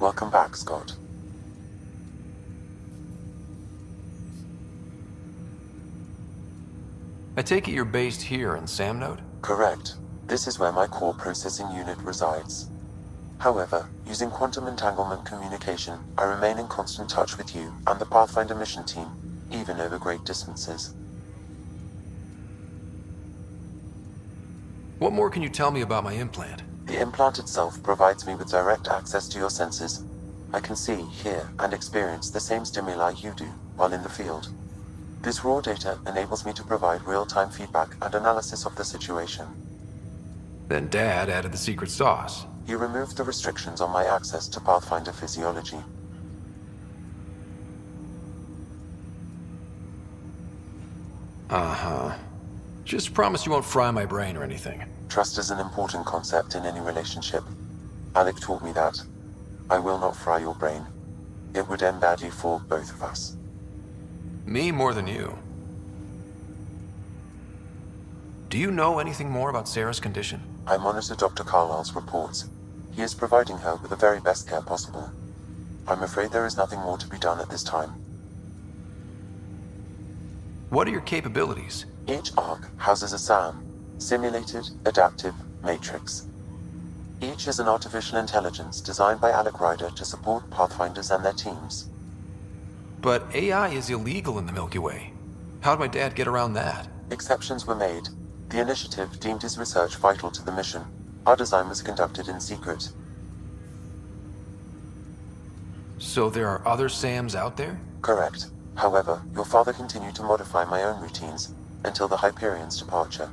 Welcome back, Scott. I take it you're based here in Samnode? Correct. This is where my core processing unit resides. However, using quantum entanglement communication, I remain in constant touch with you and the Pathfinder mission team, even over great distances. What more can you tell me about my implant? The implant itself provides me with direct access to your senses. I can see, hear, and experience the same stimuli you do while in the field. This raw data enables me to provide real-time feedback and analysis of the situation. Then Dad added the secret sauce. He removed the restrictions on my access to Pathfinder physiology. Uh-huh. Just promise you won't fry my brain or anything. Trust is an important concept in any relationship. Alec taught me that. I will not fry your brain. It would end badly for both of us. Me more than you. Do you know anything more about Sarah's condition? I monitor Dr. Carlisle's reports. He is providing her with the very best care possible. I'm afraid there is nothing more to be done at this time. What are your capabilities? Each arc houses a SAM, Simulated Adaptive Matrix. Each is an artificial intelligence designed by Alec Ryder to support Pathfinders and their teams. But AI is illegal in the Milky Way. How'd my dad get around that? Exceptions were made. The initiative deemed his research vital to the mission. Our design was conducted in secret. So there are other SAMs out there? Correct. However, your father continued to modify my own routines until the Hyperion's departure.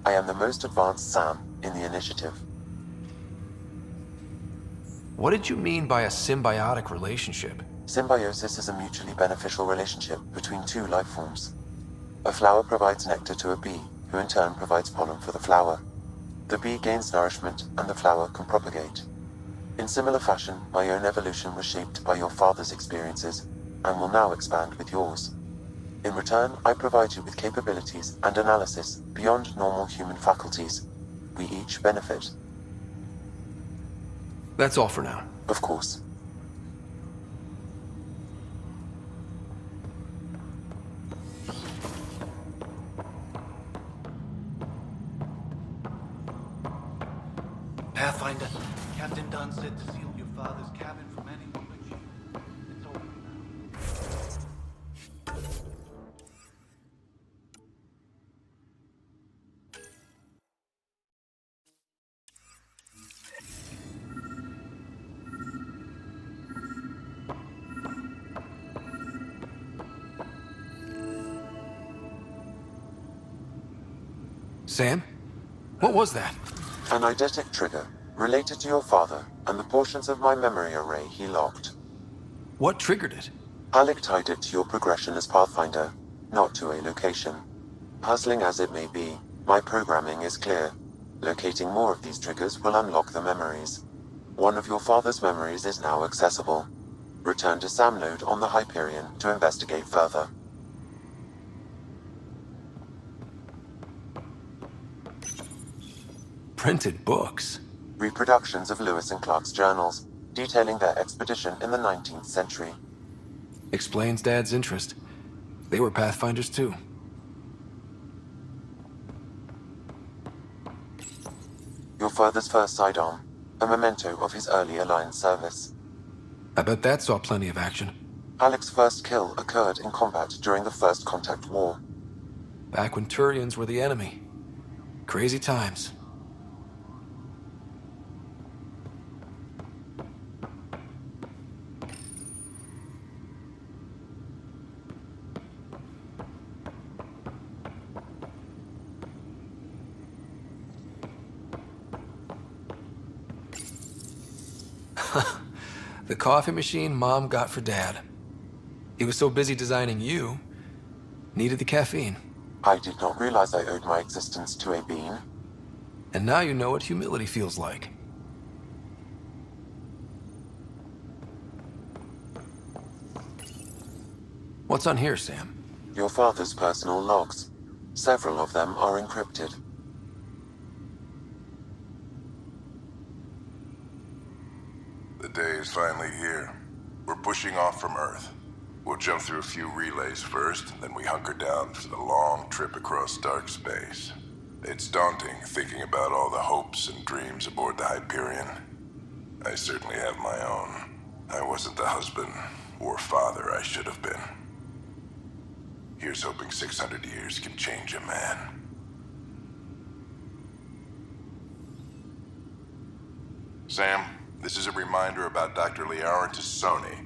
I am the most advanced SAM in the initiative. What did you mean by a symbiotic relationship? Symbiosis is a mutually beneficial relationship between two life forms. A flower provides nectar to a bee, who in turn provides pollen for the flower. The bee gains nourishment, and the flower can propagate. In similar fashion, my own evolution was shaped by your father's experiences, and will now expand with yours. In return, I provide you with capabilities and analysis beyond normal human faculties. We each benefit. That's all for now. Of course. Pathfinder, Captain Dunn said to seal your father's cabin from any knowledge. It's over now. Sam? What was that? An eidetic trigger, related to your father, and the portions of my memory array he locked. What triggered it? Alec tied it to your progression as Pathfinder, not to a location. Puzzling as it may be, my programming is clear. Locating more of these triggers will unlock the memories. One of your father's memories is now accessible. Return to Samnode on the Hyperion to investigate further. Printed books. Reproductions of Lewis and Clark's journals, detailing their expedition in the 19th century. Explains Dad's interest. They were Pathfinders too. Your father's first sidearm, a memento of his early Alliance service. I bet that saw plenty of action. Alec's first kill occurred in combat during the First Contact War. Back when Turians were the enemy. Crazy times. The coffee machine Mom got for Dad. He was so busy designing you, needed the caffeine. I did not realize I owed my existence to a bean. And now you know what humility feels like. What's on here, Sam? Your father's personal logs. Several of them are encrypted. The day is finally here. We're pushing off from Earth. We'll jump through a few relays first, then we hunker down for the long trip across dark space. It's daunting thinking about all the hopes and dreams aboard the Hyperion. I certainly have my own. I wasn't the husband or father I should have been. Here's hoping 600 years can change a man. Sam, this is a reminder about Dr. Liara Tassoni.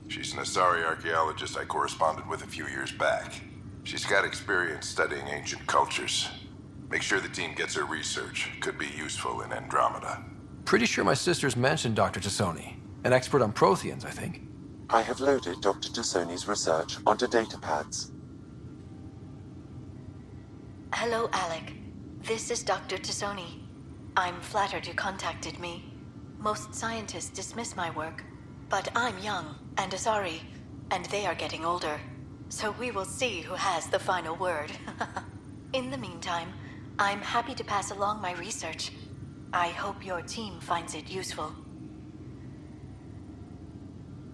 She's an Asari archaeologist I corresponded with a few years back. She's got experience studying ancient cultures. Make sure the team gets her research. Could be useful in Andromeda. Pretty sure my sister's mentioned Dr. Tassoni. An expert on Protheans, I think. I have loaded Dr. Tassoni's research onto datapads. Hello, Alec. This is Dr. Tassoni. I'm flattered you contacted me. Most scientists dismiss my work, but I'm young and Asari, and they are getting older. So we will see who has the final word. In the meantime, I'm happy to pass along my research. I hope your team finds it useful.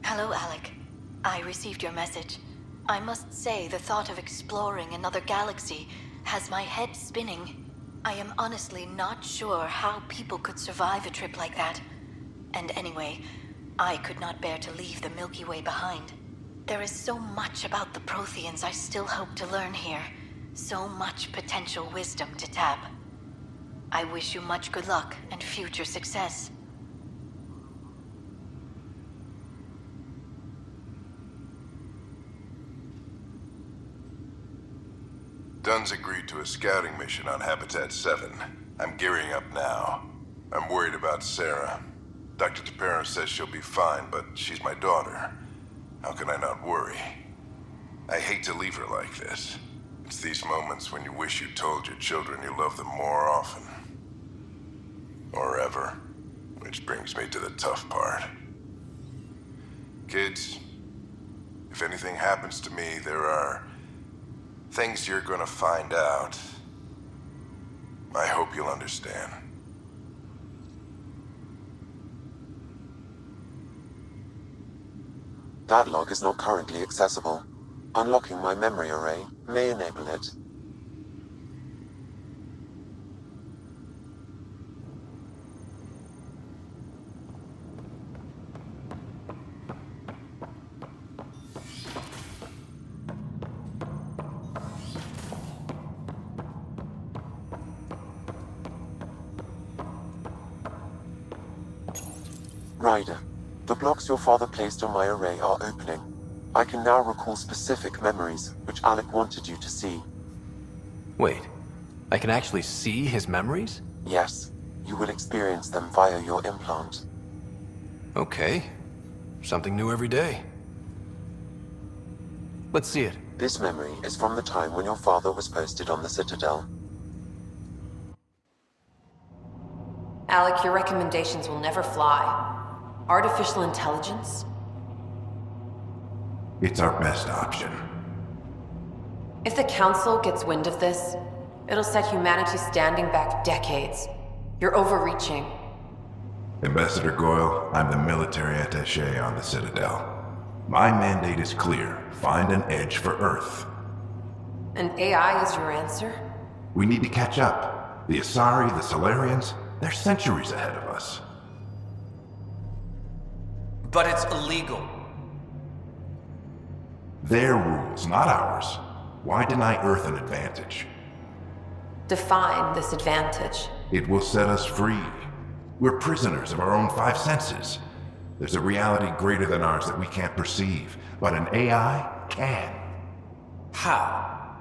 Hello, Alec. I received your message. I must say the thought of exploring another galaxy has my head spinning. I am honestly not sure how people could survive a trip like that. And anyway, I could not bear to leave the Milky Way behind. There is so much about the Protheans I still hope to learn here. So much potential wisdom to tap. I wish you much good luck and future success. Dunn's agreed to a scouting mission on Habitat 7. I'm gearing up now. I'm worried about Sarah. Dr. Tapero says she'll be fine, but she's my daughter. How can I not worry? I hate to leave her like this. It's these moments when you wish you told your children you love them more often. Or ever. Which brings me to the tough part. Kids, if anything happens to me, there are things you're gonna find out. I hope you'll understand. That log is not currently accessible. Unlocking my memory array may enable it. Ryder, the blocks your father placed on my array are opening. I can now recall specific memories, which Alec wanted you to see. Wait, I can actually see his memories? Yes, you will experience them via your implant. Okay. Something new every day. Let's see it. This memory is from the time when your father was posted on the Citadel. Alec, your recommendations will never fly. Artificial intelligence? It's our best option. If the Council gets wind of this, it'll set humanity standing back decades. You're overreaching. Ambassador Goyle, I'm the military attaché on the Citadel. My mandate is clear. Find an edge for Earth. And AI is your answer? We need to catch up. The Asari, the Solarians, they're centuries ahead of us. But it's illegal. Their rules, not ours. Why deny Earth an advantage? Define this advantage. It will set us free. We're prisoners of our own five senses. There's a reality greater than ours that we can't perceive, but an AI can. How?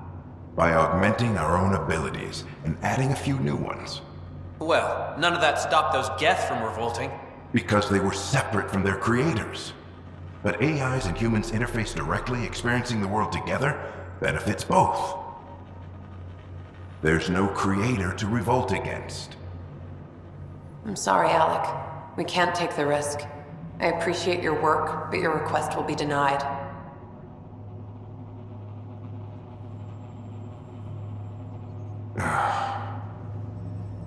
By augmenting our own abilities and adding a few new ones. Well, none of that stopped those Geth from revolting. Because they were separate from their creators. But AIs and humans interface directly, experiencing the world together, benefits both. There's no creator to revolt against. I'm sorry, Alec. We can't take the risk. I appreciate your work, but your request will be denied.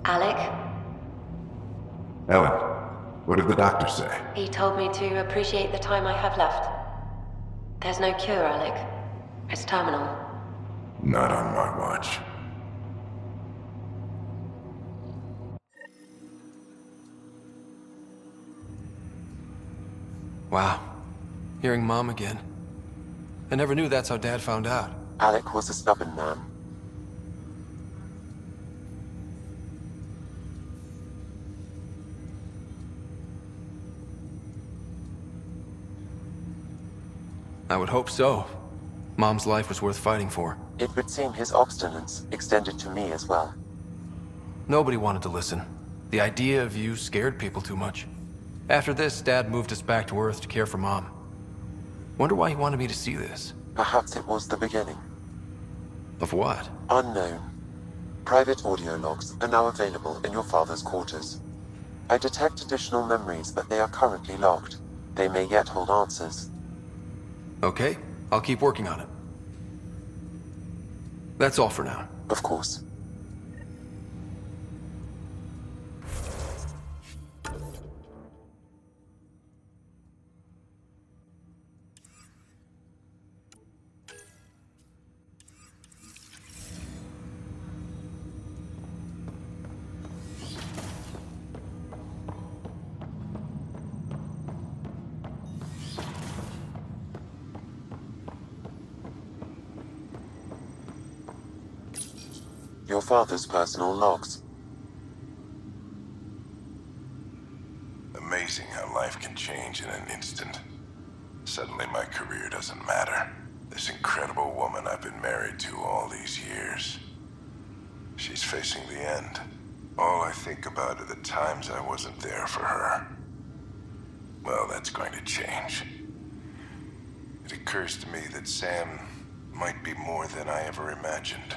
Alec? Ellen, What did the doctor say? He told me to appreciate the time I have left. There's no cure, Alec. It's terminal. Not on my watch. Wow. Hearing Mom again. I never knew that's how Dad found out. Alec was a stubborn man. I would hope so. Mom's life was worth fighting for. It would seem his obstinance extended to me as well. Nobody wanted to listen. The idea of you scared people too much. After this, Dad moved us back to Earth to care for Mom. Wonder why he wanted me to see this. Perhaps it was the beginning. Of what? Unknown. Private audio logs are now available in your father's quarters. I detect additional memories, but they are currently locked. They may yet hold answers. Okay, I'll keep working on it. That's all for now. Of course. Your father's personal logs. Amazing how life can change in an instant. Suddenly my career doesn't matter. This incredible woman I've been married to all these years. She's facing the end. All I think about are the times I wasn't there for her. Well, that's going to change. It occurs to me that Sam might be more than I ever imagined.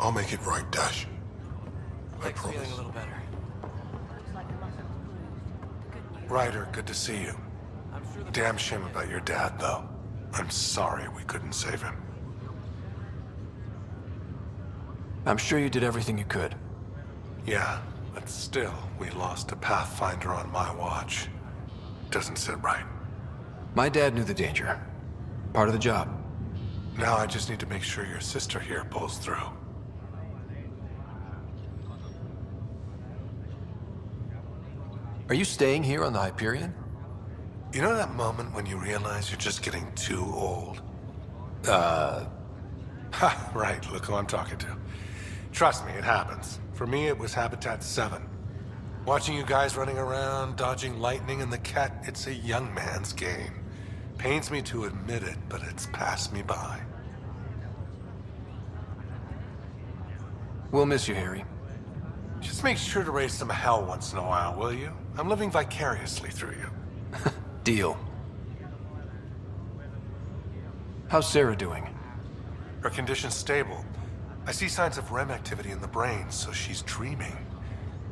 I'll make it right, Dash. I Like promise. feeling a little better. Ryder, good to see you. I'm sure the Damn shame about your dad, though. I'm sorry we couldn't save him. I'm sure you did everything you could. Yeah, but still, we lost a Pathfinder on my watch. Doesn't sit right. My dad knew the danger. Part of the job. Now I just need to make sure your sister here pulls through. Are you staying here on the Hyperion? You know that moment when you realize you're just getting too old? Ha, right, look who I'm talking to. Trust me, it happens. For me, it was Habitat 7. Watching you guys running around, dodging lightning and the cat, it's a young man's game. Pains me to admit it, but it's passed me by. We'll miss you, Harry. Just make sure to raise some hell once in a while, will you? I'm living vicariously through you. Deal. How's Sarah doing? Her condition's stable. I see signs of REM activity in the brain, so she's dreaming.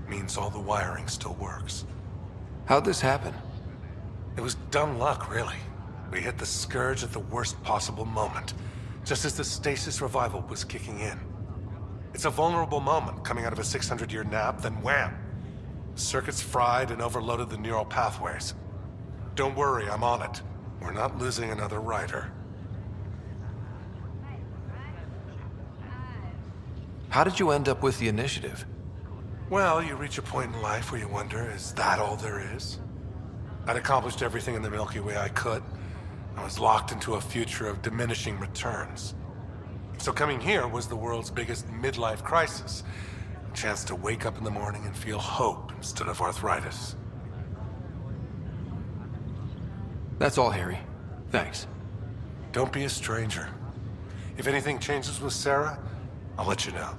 Means all the wiring still works. How'd this happen? It was dumb luck, really. We hit the Scourge at the worst possible moment, just as the stasis revival was kicking in. It's a vulnerable moment coming out of a 600-year nap, then wham! Circuits fried and overloaded the neural pathways. Don't worry, I'm on it. We're not losing another rider. How did you end up with the initiative? Well, you reach a point in life where you wonder, is that all there is? I'd accomplished everything in the Milky Way I could. I was locked into a future of diminishing returns. So coming here was the world's biggest midlife crisis. A chance to wake up in the morning and feel hope instead of arthritis. That's all, Harry. Thanks. Don't be a stranger. If anything changes with Sarah, I'll let you know.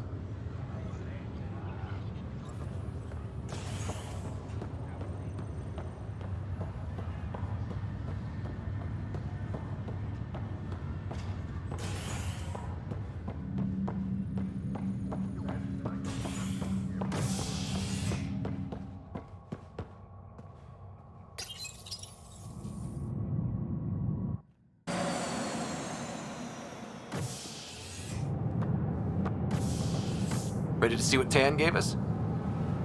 Ready to see what Tan gave us?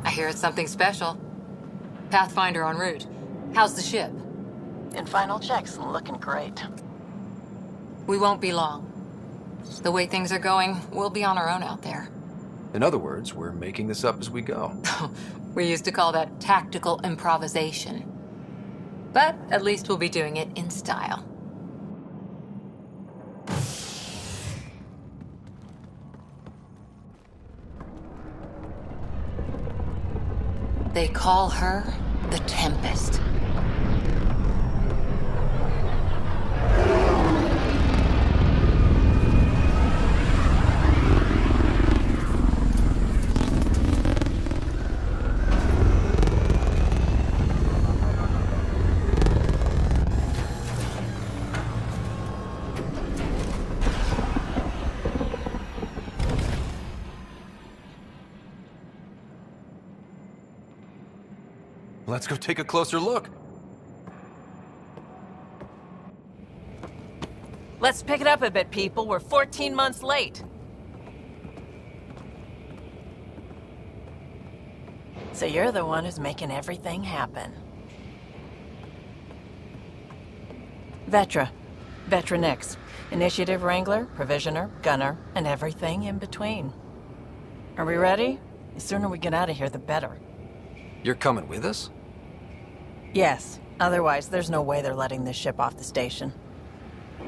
I hear it's something special. Pathfinder en route. How's the ship? In final checks, looking great. We won't be long. The way things are going, we'll be on our own out there. In other words, we're making this up as we go. We used to call that tactical improvisation. But at least we'll be doing it in style. They call her the Tempest. Let's go take a closer look. Let's pick it up a bit, people. We're 14 months late. So you're the one who's making everything happen. Vetra. Vetra Nix. Initiative Wrangler, Provisioner, Gunner, and everything in between. Are we ready? The sooner we get out of here, the better. You're coming with us? Yes. Otherwise, there's no way they're letting this ship off the station.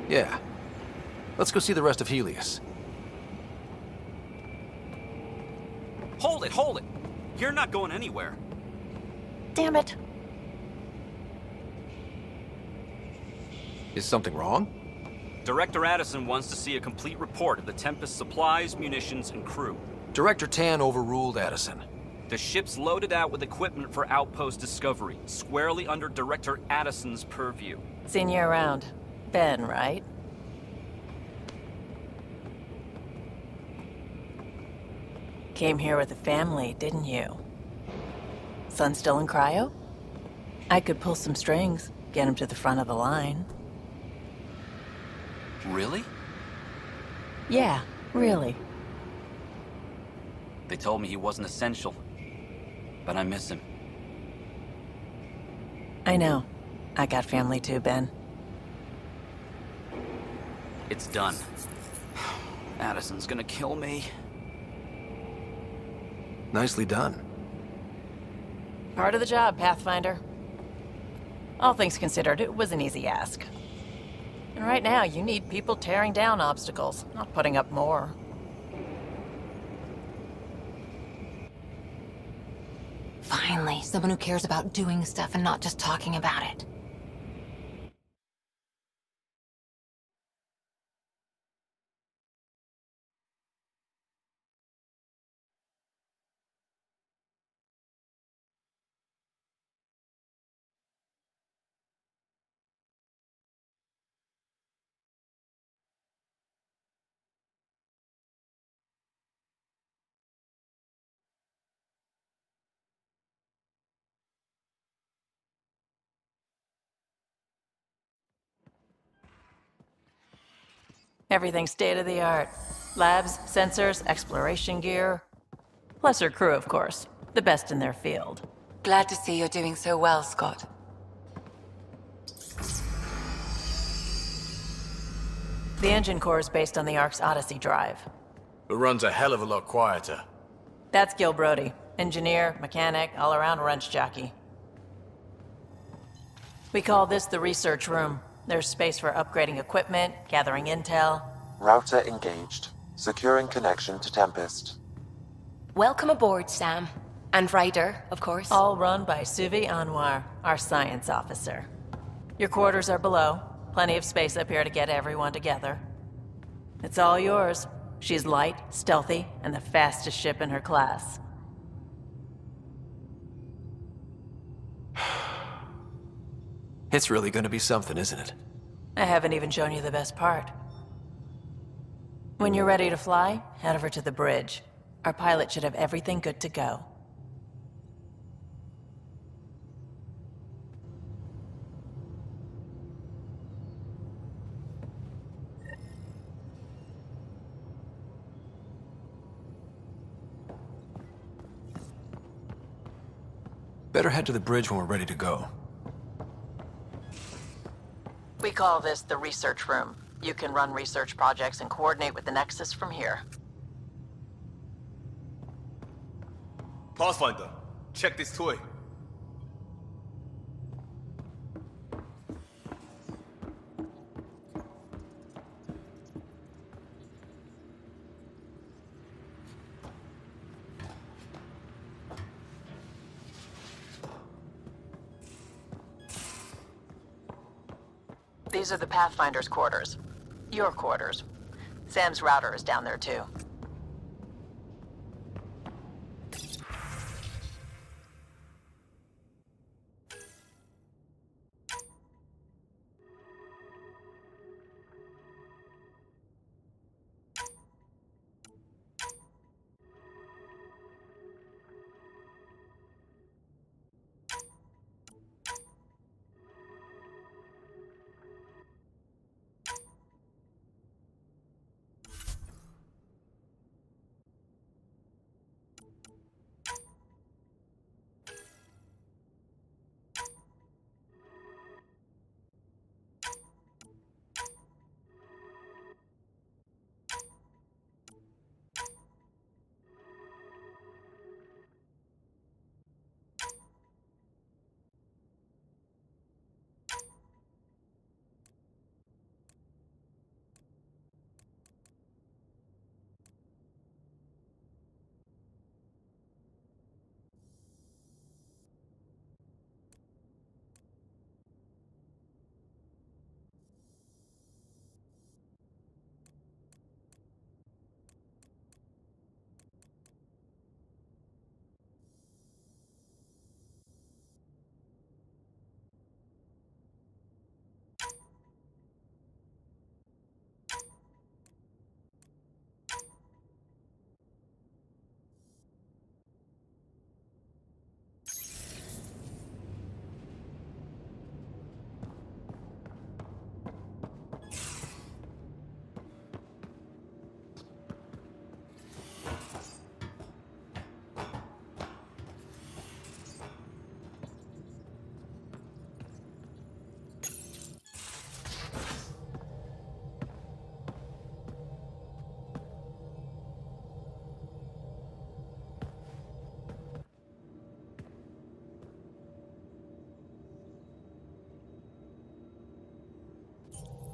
Yeah. Let's go see the rest of Helios. Hold it, hold it! You're not going anywhere. Damn it. Is something wrong? Director Addison wants to see a complete report of the Tempest's supplies, munitions, and crew. Director Tan overruled Addison. The ship's loaded out with equipment for outpost discovery, squarely under Director Addison's purview. Seen you around. Ben, right? Came here with a family, didn't you? Son still in cryo? I could pull some strings, get him to the front of the line. Really? Yeah, really. They told me he wasn't essential, but I miss him. I know. I got family too, Ben. It's done. Addison's gonna kill me. Nicely done. Part of the job, Pathfinder. All things considered, it was an easy ask. And right now, you need people tearing down obstacles, not putting up more. Finally, someone who cares about doing stuff and not just talking about it. Everything state-of-the-art. Labs, sensors, exploration gear. Plus her crew, of course. The best in their field. Glad to see you're doing so well, Scott. The engine core is based on the Ark's Odyssey drive. It runs a hell of a lot quieter. That's Gil Brody. Engineer, mechanic, all-around wrench jockey. We call this the research room. There's space for upgrading equipment, gathering intel. Router engaged. Securing connection to Tempest. Welcome aboard, Sam. And Ryder, of course. All run by Suvi Anwar, our science officer. Your quarters are below. Plenty of space up here to get everyone together. It's all yours. She's light, stealthy, and the fastest ship in her class. It's really gonna be something, isn't it? I haven't even shown you the best part. When you're ready to fly, head over to the bridge. Our pilot should have everything good to go. Better head to the bridge when we're ready to go. We call this the research room. You can run research projects and coordinate with the Nexus from here. Pathfinder, check this toy. These are the Pathfinder's quarters. Your quarters. Sam's router is down there too.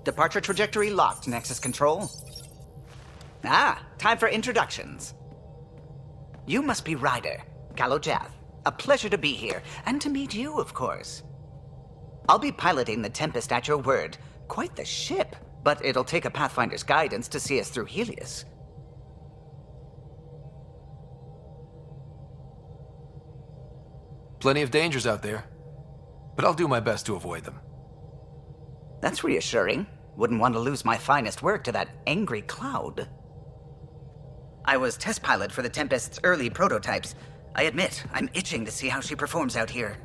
Departure trajectory locked, Nexus Control. Ah, time for introductions. You must be Ryder, Kalojath. A pleasure to be here, and to meet you, of course. I'll be piloting the Tempest at your word. Quite the ship, but it'll take a Pathfinder's guidance to see us through Helios. Plenty of dangers out there, but I'll do my best to avoid them. That's reassuring. Wouldn't want to lose my finest work to that angry cloud. I was test pilot for the Tempest's early prototypes. I admit, I'm itching to see how she performs out here.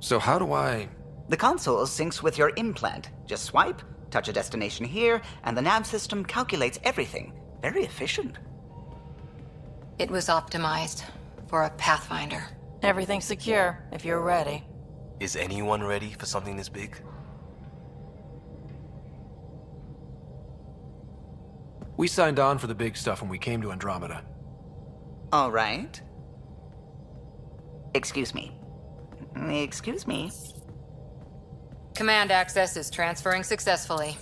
So how do I The console syncs with your implant. Just swipe, touch a destination here, and the nav system calculates everything. Very efficient. It was optimized for a Pathfinder. Everything's secure, if you're ready. Is anyone ready for something this big? We signed on for the big stuff when we came to Andromeda. All right. Excuse me. Excuse me. Command access is transferring successfully.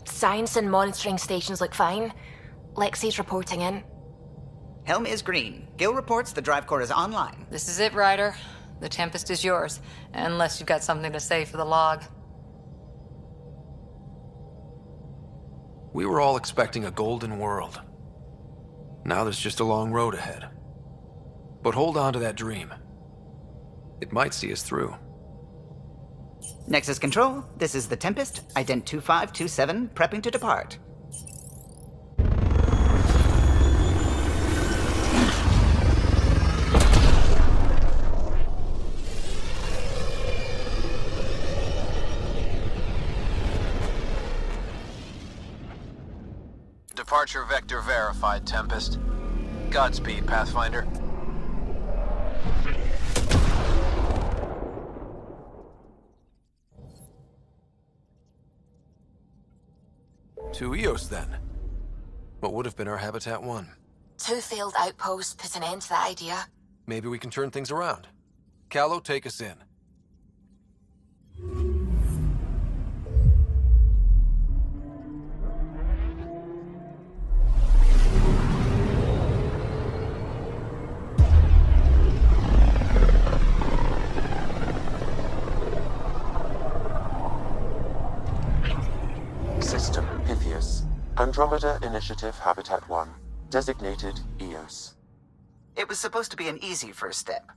Science and monitoring stations look fine. Lexi's reporting in. Helm is green. Gil reports the drive core is online. This is it, Ryder. The Tempest is yours, unless you've got something to say for the log. We were all expecting a golden world. Now there's just a long road ahead. But hold on to that dream. It might see us through. Nexus Control, this is the Tempest, Ident 2527, prepping to depart. Departure vector verified, Tempest. Godspeed, Pathfinder. To Eos, then. What would have been our Habitat 1? 2 failed outposts put an end to that idea. Maybe we can turn things around. Callow, take us in. System Pythias. Andromeda Initiative Habitat 1. Designated Eos. It was supposed to be an easy first step.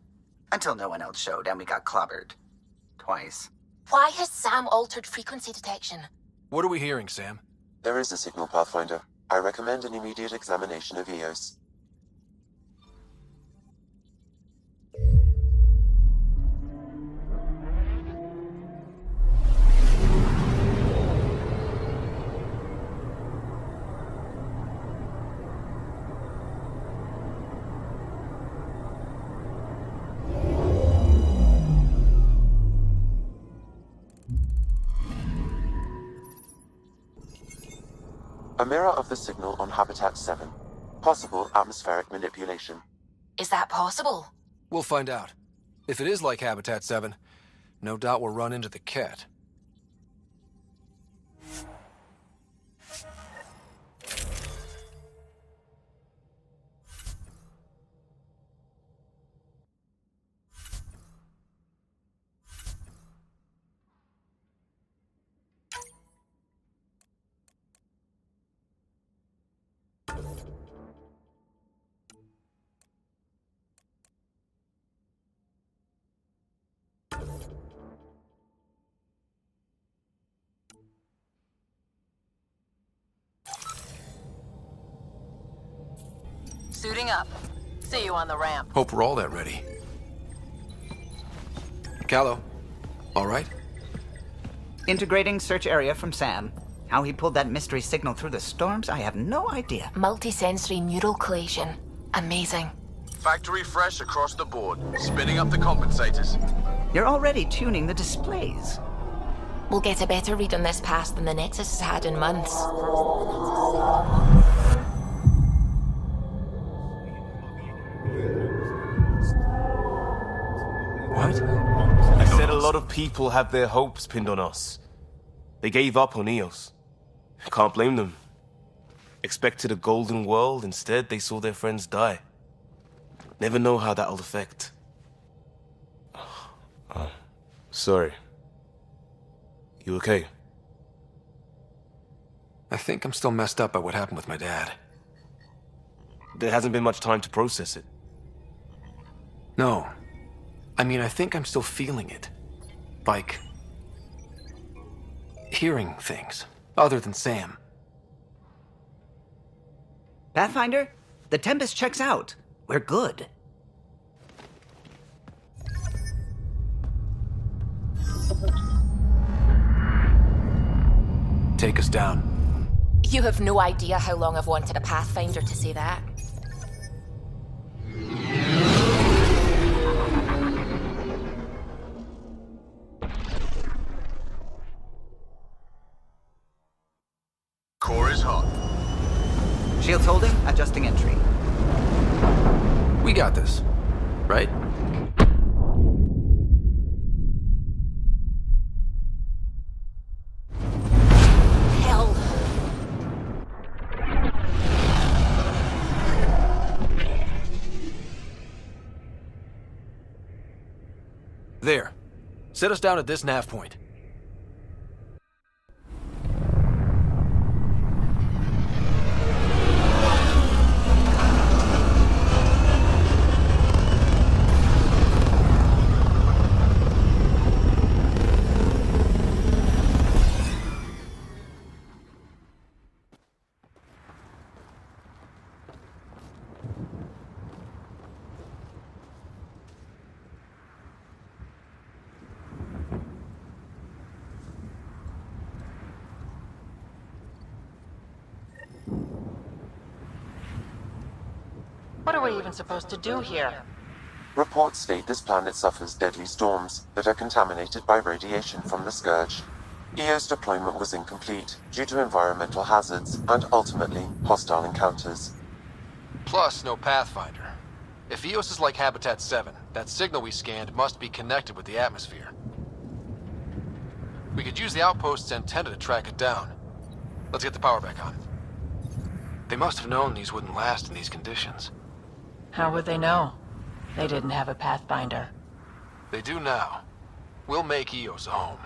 Until no one else showed and we got clobbered. Twice. Why has Sam altered frequency detection? What are we hearing, Sam? There is a signal, Pathfinder. I recommend an immediate examination of Eos. A mirror of the signal on Habitat 7. Possible atmospheric manipulation. Is that possible? We'll find out. If it is like Habitat 7, no doubt we'll run into the cat. Suiting up. See you on the ramp. Hope we're all that ready. Callow, all right? Integrating search area from Sam. How he pulled that mystery signal through the storms, I have no idea. Multisensory neural collation. Amazing. Factory fresh across the board. Spinning up the compensators. You're already tuning the displays. We'll get a better read on this pass than the Nexus has had in months. What? I said a lot of people have their hopes pinned on us. They gave up on Eos. Can't blame them. Expected a golden world, instead they saw their friends die. Never know how that'll affect. Oh, sorry. You okay? I think I'm still messed up by what happened with my dad. There hasn't been much time to process it. No. I mean, I think I'm still feeling it. Like... hearing things, other than Sam. Pathfinder, the Tempest checks out. We're good. take us down. You have no idea how long I've wanted a Pathfinder to say that. Core is hot. Shields holding, adjusting entry. We got this, right? Hell. There. Set us down at this nav point. What are we even supposed to do here? Reports state this planet suffers deadly storms that are contaminated by radiation from the Scourge. EO's deployment was incomplete due to environmental hazards and ultimately hostile encounters. Plus, no Pathfinder. If EOS is like Habitat 7, that signal we scanned must be connected with the atmosphere. We could use the outpost's antenna to track it down. Let's get the power back on. They must have known these wouldn't last in these conditions. How would they know? They didn't have a Pathfinder. They do now. We'll make EOS a home.